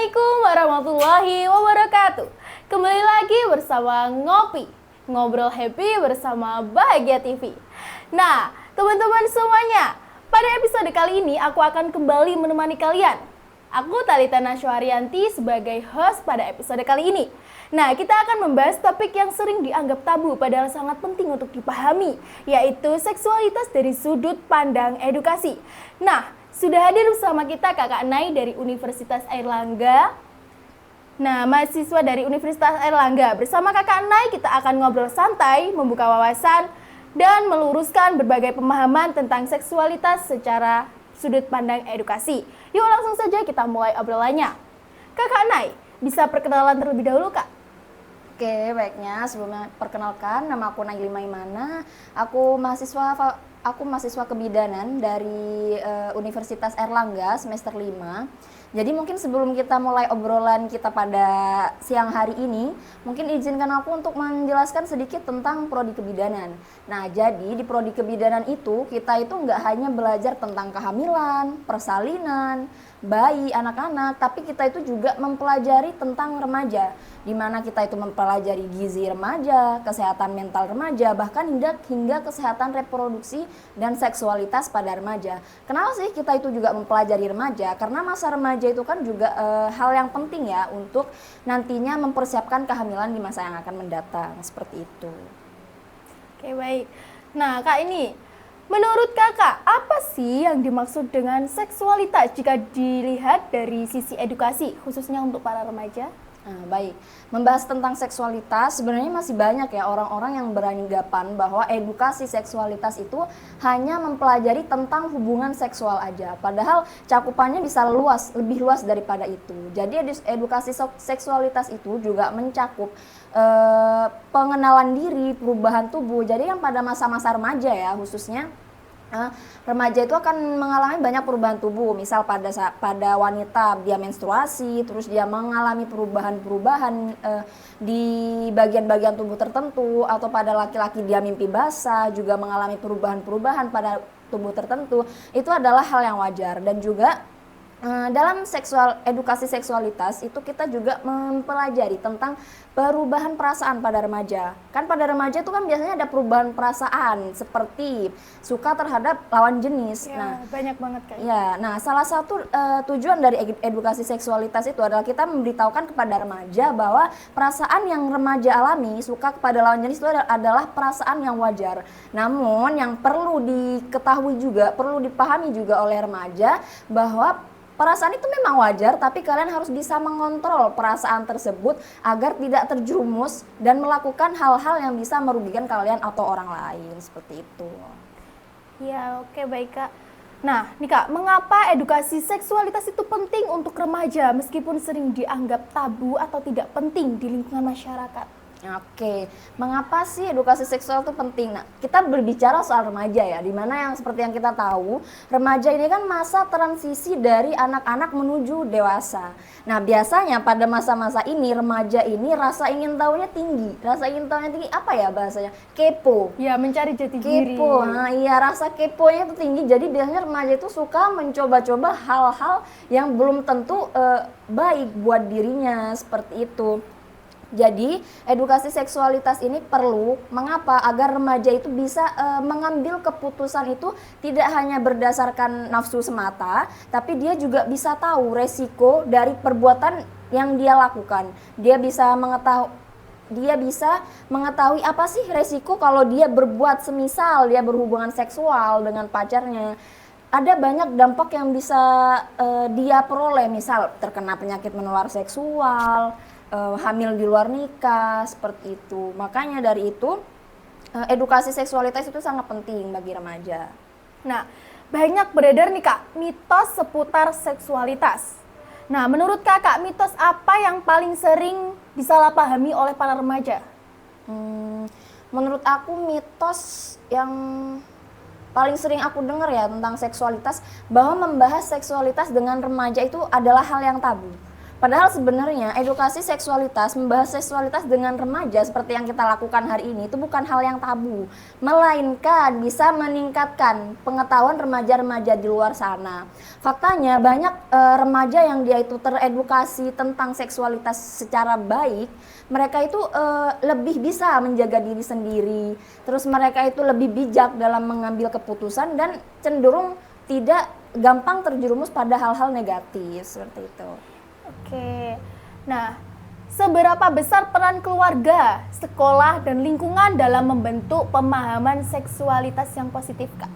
Assalamualaikum warahmatullahi wabarakatuh. Kembali lagi bersama Ngopi, ngobrol happy bersama Bahagia TV. Nah, teman-teman semuanya, pada episode kali ini aku akan kembali menemani kalian. Aku Talitha Nasyuharyanti sebagai host pada episode kali ini. Nah, kita akan membahas topik yang sering dianggap tabu padahal sangat penting untuk dipahami, yaitu seksualitas dari sudut pandang edukasi. Nah, sudah hadir bersama kita Kakak Nai dari Universitas Airlangga. Nah, mahasiswa dari Universitas Airlangga. Bersama Kakak Nai kita akan ngobrol santai, membuka wawasan, dan meluruskan berbagai pemahaman tentang seksualitas secara sudut pandang edukasi. Yuk langsung saja kita mulai obrolannya. Kakak Nai, bisa perkenalan terlebih dahulu, Kak? Oke, baiknya sebelumnya perkenalkan, nama aku Nailima Imana. Aku mahasiswa kebidanan dari Universitas Airlangga semester 5. Jadi mungkin sebelum kita mulai obrolan kita pada siang hari ini, mungkin izinkan aku untuk menjelaskan sedikit tentang prodi kebidanan. Nah, jadi di prodi kebidanan itu kita itu nggak hanya belajar tentang kehamilan, persalinan, bayi, anak-anak, tapi kita itu juga mempelajari tentang remaja, di mana kita itu mempelajari gizi remaja, kesehatan mental remaja, bahkan hingga kesehatan reproduksi dan seksualitas pada remaja. Kenapa sih kita itu juga mempelajari remaja? Karena masa remaja itu kan juga hal yang penting ya untuk nantinya mempersiapkan kehamilan di masa yang akan mendatang, seperti itu. Oke, baik. Nah, Kak, ini menurut Kakak, apa sih yang dimaksud dengan seksualitas jika dilihat dari sisi edukasi, khususnya untuk para remaja? Nah, baik. Membahas tentang seksualitas, sebenarnya masih banyak ya orang-orang yang beranggapan bahwa edukasi seksualitas itu hanya mempelajari tentang hubungan seksual aja. Padahal cakupannya bisa lebih luas daripada itu. Jadi edukasi seksualitas itu juga mencakup pengenalan diri, perubahan tubuh. Jadi yang pada masa-masa remaja ya khususnya, remaja itu akan mengalami banyak perubahan tubuh. Misal pada wanita dia menstruasi, terus dia mengalami perubahan-perubahan di bagian-bagian tubuh tertentu, atau pada laki-laki dia mimpi basah juga mengalami perubahan-perubahan pada tubuh tertentu. Itu adalah hal yang wajar. Dan juga dalam edukasi seksualitas itu kita juga mempelajari tentang perubahan perasaan pada remaja. Kan pada remaja itu kan biasanya ada perubahan perasaan seperti suka terhadap lawan jenis. Ya, Nah, banyak banget Kak. ya, nah salah satu tujuan dari edukasi seksualitas itu adalah kita memberitahukan kepada remaja bahwa perasaan yang remaja alami, suka kepada lawan jenis itu adalah perasaan yang wajar. Namun yang perlu diketahui juga, perlu dipahami juga oleh remaja bahwa perasaan itu memang wajar, tapi kalian harus bisa mengontrol perasaan tersebut agar tidak terjerumus dan melakukan hal-hal yang bisa merugikan kalian atau orang lain, seperti itu. Ya, oke, baik Kak. Nah, nih Kak, mengapa edukasi seksualitas itu penting untuk remaja meskipun sering dianggap tabu atau tidak penting di lingkungan masyarakat? Oke, mengapa sih edukasi seksual itu penting? Nah, kita berbicara soal remaja ya, dimana yang seperti yang kita tahu, remaja ini kan masa transisi dari anak-anak menuju dewasa. Nah, biasanya pada masa-masa ini, remaja ini rasa ingin tahunya tinggi. Rasa ingin tahunya tinggi, apa ya bahasanya? Kepo. Ya, mencari jati diri. Kepo, nah iya, rasa keponya itu tinggi, jadi biasanya remaja itu suka mencoba-coba hal-hal yang belum tentu baik buat dirinya, seperti itu. Jadi edukasi seksualitas ini perlu, mengapa? Agar remaja itu bisa mengambil keputusan itu tidak hanya berdasarkan nafsu semata, tapi dia juga bisa tahu resiko dari perbuatan yang dia lakukan. Dia bisa mengetahui apa sih resiko kalau dia berbuat, semisal dia berhubungan seksual dengan pacarnya. Ada banyak dampak yang bisa dia peroleh, misal terkena penyakit menular seksual, hamil di luar nikah, seperti itu. Makanya dari itu edukasi seksualitas itu sangat penting bagi remaja. Nah, banyak beredar nih Kak, mitos seputar seksualitas. Nah, menurut Kakak, mitos apa yang paling sering disalahpahami oleh para remaja? Menurut aku mitos yang paling sering aku dengar ya tentang seksualitas, bahwa membahas seksualitas dengan remaja itu adalah hal yang tabu. Padahal sebenarnya edukasi seksualitas, membahas seksualitas dengan remaja seperti yang kita lakukan hari ini itu bukan hal yang tabu, melainkan bisa meningkatkan pengetahuan remaja-remaja di luar sana. Faktanya banyak remaja yang dia itu teredukasi tentang seksualitas secara baik, mereka itu lebih bisa menjaga diri sendiri, terus mereka itu lebih bijak dalam mengambil keputusan dan cenderung tidak gampang terjerumus pada hal-hal negatif seperti itu. Oke, nah seberapa besar peran keluarga, sekolah, dan lingkungan dalam membentuk pemahaman seksualitas yang positif, Kak?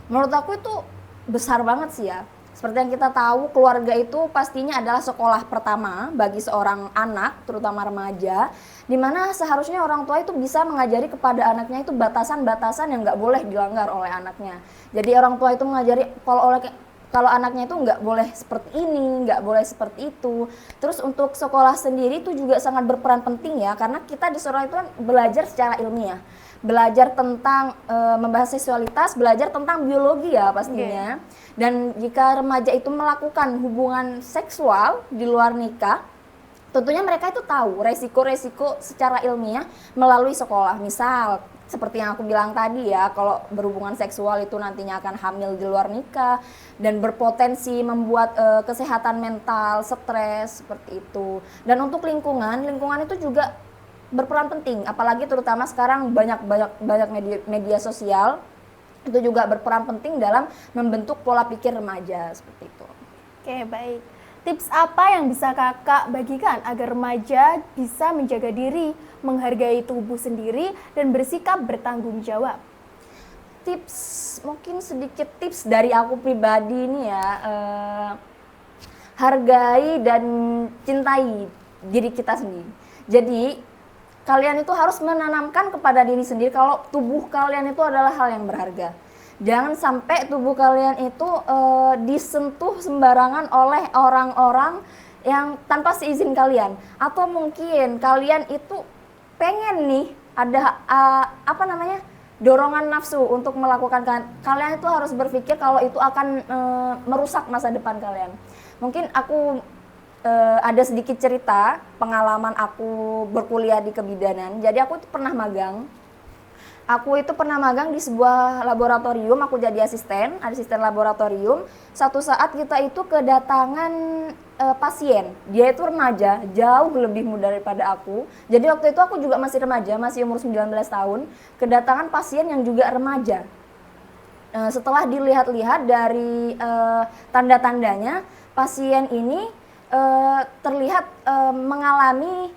Menurut aku itu besar banget sih ya. Seperti yang kita tahu, keluarga itu pastinya adalah sekolah pertama bagi seorang anak, terutama remaja, di mana seharusnya orang tua itu bisa mengajari kepada anaknya itu batasan-batasan yang nggak boleh dilanggar oleh anaknya. Jadi orang tua itu mengajari kalau anaknya itu nggak boleh seperti ini, nggak boleh seperti itu. Terus untuk sekolah sendiri itu juga sangat berperan penting ya, karena kita di sekolah itu kan belajar secara ilmiah. Belajar tentang membahas seksualitas, belajar tentang biologi ya pastinya. Dan jika remaja itu melakukan hubungan seksual di luar nikah, tentunya mereka itu tahu resiko-resiko secara ilmiah melalui sekolah. Misal seperti yang aku bilang tadi ya, kalau berhubungan seksual itu nantinya akan hamil di luar nikah dan berpotensi membuat kesehatan mental, stres seperti itu. Dan untuk lingkungan itu juga berperan penting, apalagi terutama sekarang banyak media sosial itu juga berperan penting dalam membentuk pola pikir remaja seperti itu. Oke, baik. Tips apa yang bisa kakak bagikan agar remaja bisa menjaga diri, menghargai tubuh sendiri, dan bersikap bertanggung jawab? Tips, mungkin sedikit tips dari aku pribadi ini ya, hargai dan cintai diri kita sendiri. Jadi kalian itu harus menanamkan kepada diri sendiri kalau tubuh kalian itu adalah hal yang berharga. Jangan sampai tubuh kalian itu disentuh sembarangan oleh orang-orang yang tanpa seizin kalian. Atau mungkin kalian itu pengen nih ada dorongan nafsu untuk melakukan, kalian itu harus berpikir kalau itu akan merusak masa depan kalian. Mungkin aku ada sedikit cerita pengalaman aku berkuliah di kebidanan. Jadi aku itu pernah magang. Aku itu pernah magang di sebuah laboratorium, aku jadi asisten laboratorium. Satu saat kita itu kedatangan pasien, dia itu remaja, jauh lebih muda daripada aku. Jadi waktu itu aku juga masih remaja, masih umur 19 tahun, kedatangan pasien yang juga remaja. Setelah dilihat-lihat dari tanda-tandanya, pasien ini terlihat mengalami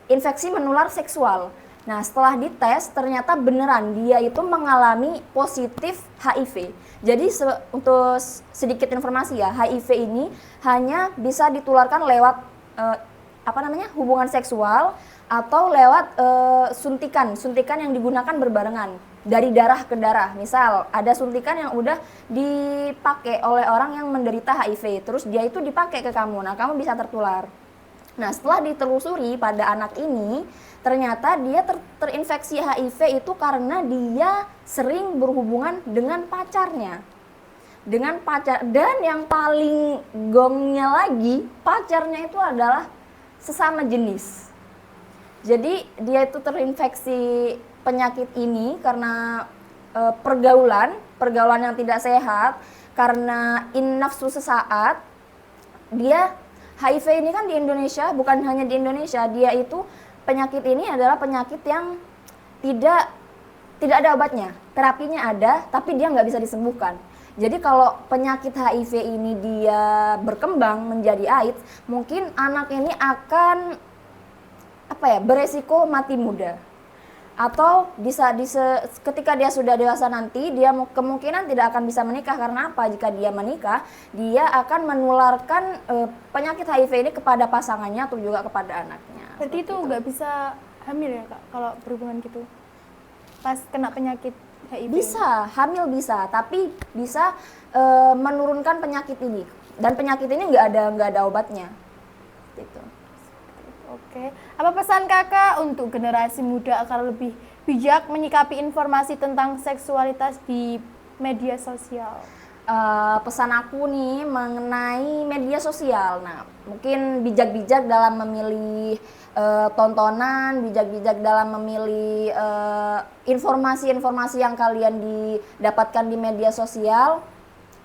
infeksi menular seksual. Nah, setelah dites ternyata beneran dia itu mengalami positif HIV. Jadi untuk sedikit informasi ya, HIV ini hanya bisa ditularkan lewat hubungan seksual atau lewat suntikan yang digunakan berbarengan dari darah ke darah. Misal ada suntikan yang udah dipakai oleh orang yang menderita HIV, terus dia itu dipakai ke kamu, nah kamu bisa tertular. Nah, setelah ditelusuri pada anak ini, ternyata dia terinfeksi HIV itu karena dia sering berhubungan dengan pacarnya. Dan yang paling gongnya lagi, pacarnya itu adalah sesama jenis. Jadi dia itu terinfeksi penyakit ini karena pergaulan yang tidak sehat, karena nafsu sesaat. Dia HIV ini kan di Indonesia, bukan hanya di Indonesia, dia itu penyakit ini adalah penyakit yang tidak ada obatnya. Terapinya ada, tapi dia nggak bisa disembuhkan. Jadi kalau penyakit HIV ini dia berkembang menjadi AIDS, mungkin anak ini akan beresiko mati muda. Atau ketika dia sudah dewasa nanti, dia kemungkinan tidak akan bisa menikah. Karena apa? Jika dia menikah, dia akan menularkan penyakit HIV ini kepada pasangannya atau juga kepada anaknya. Berarti itu nggak bisa hamil ya, Kak, kalau berhubungan gitu? Pas kena penyakit HIV? Bisa, hamil bisa, tapi bisa menurunkan penyakit ini. Dan penyakit ini nggak ada obatnya. Gitu. Oke, apa pesan kakak untuk generasi muda agar lebih bijak menyikapi informasi tentang seksualitas di media sosial? pesan aku nih mengenai media sosial. Nah, mungkin bijak-bijak dalam memilih tontonan, bijak-bijak dalam memilih informasi-informasi yang kalian didapatkan di media sosial.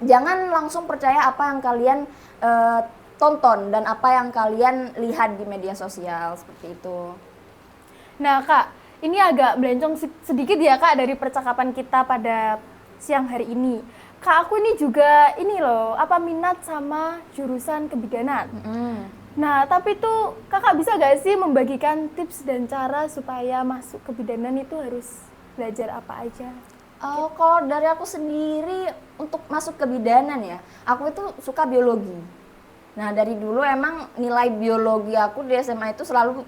Jangan langsung percaya apa yang kalian tonton dan apa yang kalian lihat di media sosial, seperti itu. Nah Kak, ini agak melencong sedikit ya Kak dari percakapan kita pada siang hari ini. Kak, aku ini juga minat sama jurusan kebidanan. Nah, tapi tuh kakak bisa gak sih membagikan tips dan cara supaya masuk kebidanan itu harus belajar apa aja? Kalau dari aku sendiri untuk masuk kebidanan ya, aku itu suka biologi. Nah, dari dulu emang nilai biologi aku di SMA itu selalu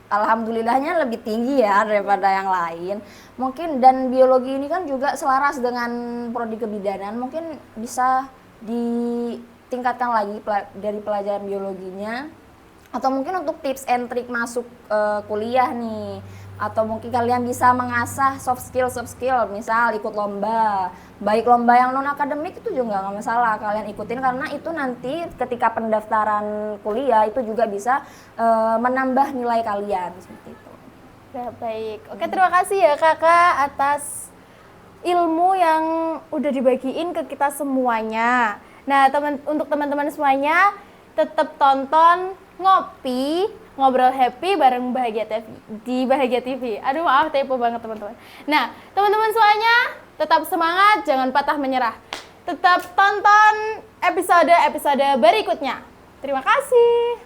alhamdulillahnya lebih tinggi ya daripada yang lain. Mungkin dan biologi ini kan juga selaras dengan prodi kebidanan, mungkin bisa ditingkatkan lagi dari pelajaran biologinya. Atau mungkin untuk tips and trick masuk kuliah nih, atau mungkin kalian bisa mengasah soft skill, misal ikut lomba, baik lomba yang non akademik itu juga nggak masalah kalian ikutin, karena itu nanti ketika pendaftaran kuliah itu juga bisa menambah nilai kalian seperti itu. Ya, baik. Oke, terima kasih ya kakak atas ilmu yang udah dibagiin ke kita semuanya. Nah, untuk teman-teman semuanya tetap tonton Ngobrol Happy bareng Bahagia TV di Bahagia TV. Aduh, maaf typo banget teman-teman. Nah, teman-teman semuanya tetap semangat, jangan patah menyerah. Tetap tonton episode berikutnya. Terima kasih.